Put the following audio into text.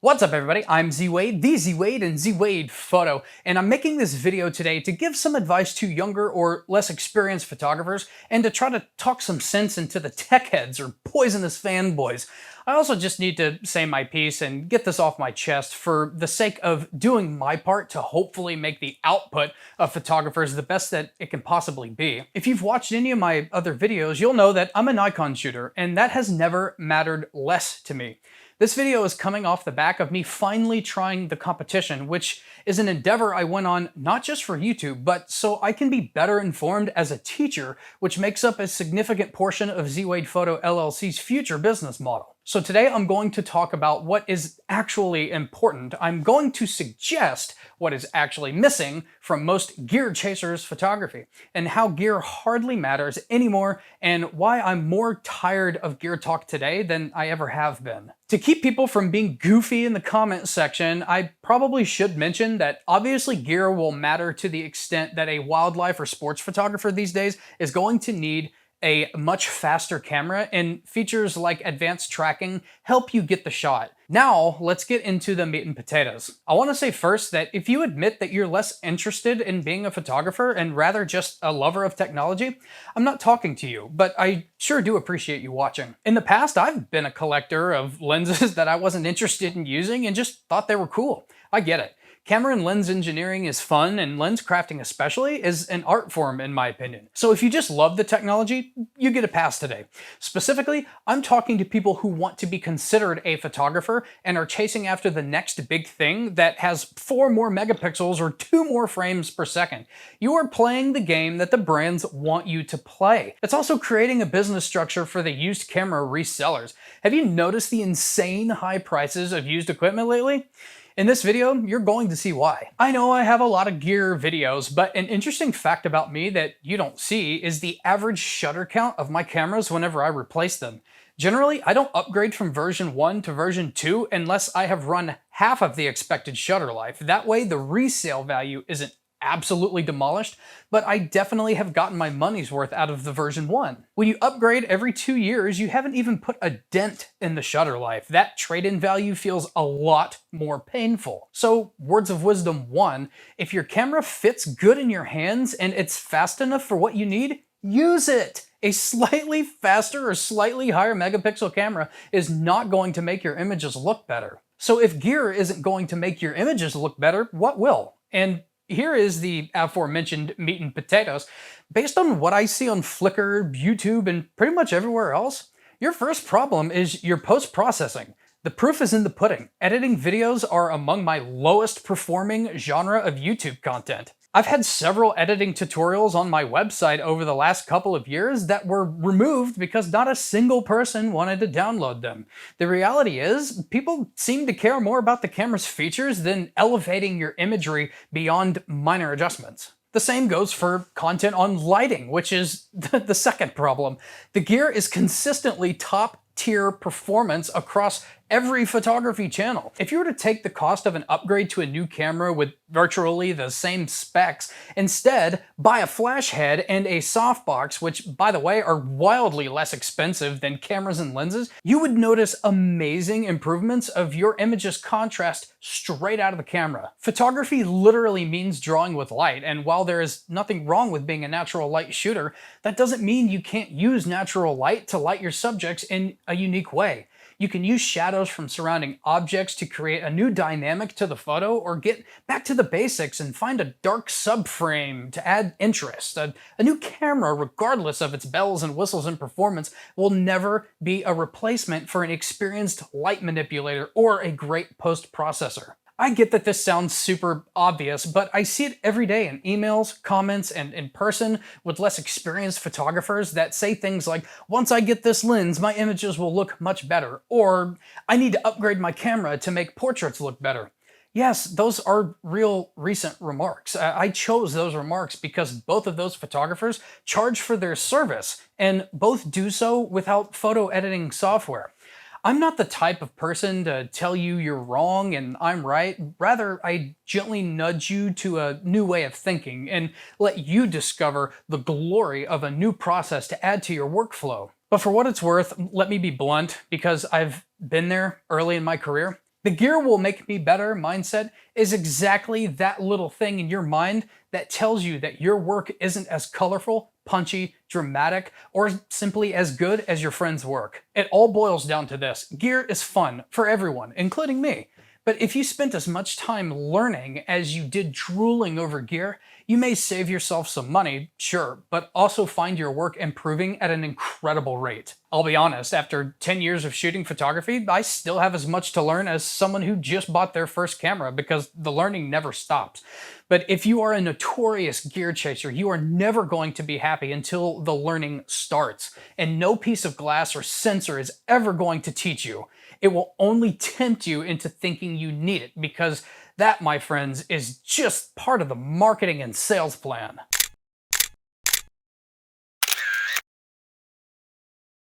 What's up everybody, I'm Z-Wade, the Z-Wade and Z-Wade Photo, and I'm making this video today to give some advice to younger or less experienced photographers and to try to talk some sense into the tech heads or poisonous fanboys. I also just need to say my piece and get this off my chest for the sake of doing my part to hopefully make the output of photographers the best that it can possibly be. If you've watched any of my other videos, you'll know that I'm a Nikon shooter, and that has never mattered less to me. This video is coming off the back of me finally trying the competition, which is an endeavor I went on not just for YouTube, but so I can be better informed as a teacher, which makes up a significant portion of Z-Wade Photo LLC's future business model. So today I'm going to talk about what is actually important. I'm going to suggest what is actually missing from most gear chasers' photography, and how gear hardly matters anymore, and why I'm more tired of gear talk today than I ever have been. To keep people from being goofy in the comment section, I probably should mention that obviously gear will matter to the extent that a wildlife or sports photographer these days is going to need a much faster camera, and features like advanced tracking help you get the shot. Now, let's get into the meat and potatoes. I want to say first that if you admit that you're less interested in being a photographer and rather just a lover of technology, I'm not talking to you, but I sure do appreciate you watching. In the past, I've been a collector of lenses that I wasn't interested in using and just thought they were cool. I get it. Camera and lens engineering is fun, and lens crafting especially is an art form in my opinion. So if you just love the technology, you get a pass today. Specifically, I'm talking to people who want to be considered a photographer and are chasing after the next big thing that has 4 more megapixels or 2 more frames per second. You are playing the game that the brands want you to play. It's also creating a business structure for the used camera resellers. Have you noticed the insane high prices of used equipment lately? In this video, you're going to see why. I know I have a lot of gear videos, but an interesting fact about me that you don't see is the average shutter count of my cameras whenever I replace them. Generally, I don't upgrade from version 1 to version 2 unless I have run half of the expected shutter life. That way, the resale value isn't absolutely demolished, but I definitely have gotten my money's worth out of the version 1. When you upgrade every 2 years, you haven't even put a dent in the shutter life. That trade-in value feels a lot more painful. So, words of wisdom 1, if your camera fits good in your hands and it's fast enough for what you need, use it! A slightly faster or slightly higher megapixel camera is not going to make your images look better. So if gear isn't going to make your images look better, what will? And here is the aforementioned meat and potatoes. Based on what I see on Flickr, YouTube, and pretty much everywhere else, your first problem is your post-processing. The proof is in the pudding. Editing videos are among my lowest performing genre of YouTube content. I've had several editing tutorials on my website over the last couple of years that were removed because not a single person wanted to download them. The reality is, people seem to care more about the camera's features than elevating your imagery beyond minor adjustments. The same goes for content on lighting, which is the second problem. The gear is consistently top-tier performance across every photography channel. If you were to take the cost of an upgrade to a new camera with virtually the same specs, instead buy a flash head and a softbox, which by the way are wildly less expensive than cameras and lenses, you would notice amazing improvements of your image's contrast straight out of the camera. Photography literally means drawing with light, and while there is nothing wrong with being a natural light shooter, that doesn't mean you can't use natural light to light your subjects in a unique way. You can use shadows from surrounding objects to create a new dynamic to the photo, or get back to the basics and find a dark subframe to add interest. A new camera, regardless of its bells and whistles and performance, will never be a replacement for an experienced light manipulator or a great post-processor. I get that this sounds super obvious, but I see it every day in emails, comments, and in person with less experienced photographers that say things like, once I get this lens, my images will look much better, or I need to upgrade my camera to make portraits look better. Yes, those are real recent remarks. I chose those remarks because both of those photographers charge for their service, and both do so without photo editing software. I'm not the type of person to tell you you're wrong and I'm right. Rather, I gently nudge you to a new way of thinking and let you discover the glory of a new process to add to your workflow. But for what it's worth, let me be blunt, because I've been there early in my career. The gear will make me better mindset is exactly that little thing in your mind that tells you that your work isn't as colorful, punchy, dramatic, or simply as good as your friend's work. It all boils down to this: gear is fun for everyone, including me. But if you spent as much time learning as you did drooling over gear, you may save yourself some money, sure, but also find your work improving at an incredible rate. I'll be honest, after 10 years of shooting photography, I still have as much to learn as someone who just bought their first camera, because the learning never stops. But if you are a notorious gear chaser, you are never going to be happy until the learning starts. And no piece of glass or sensor is ever going to teach you. It will only tempt you into thinking you need it, because that, my friends, is just part of the marketing and sales plan.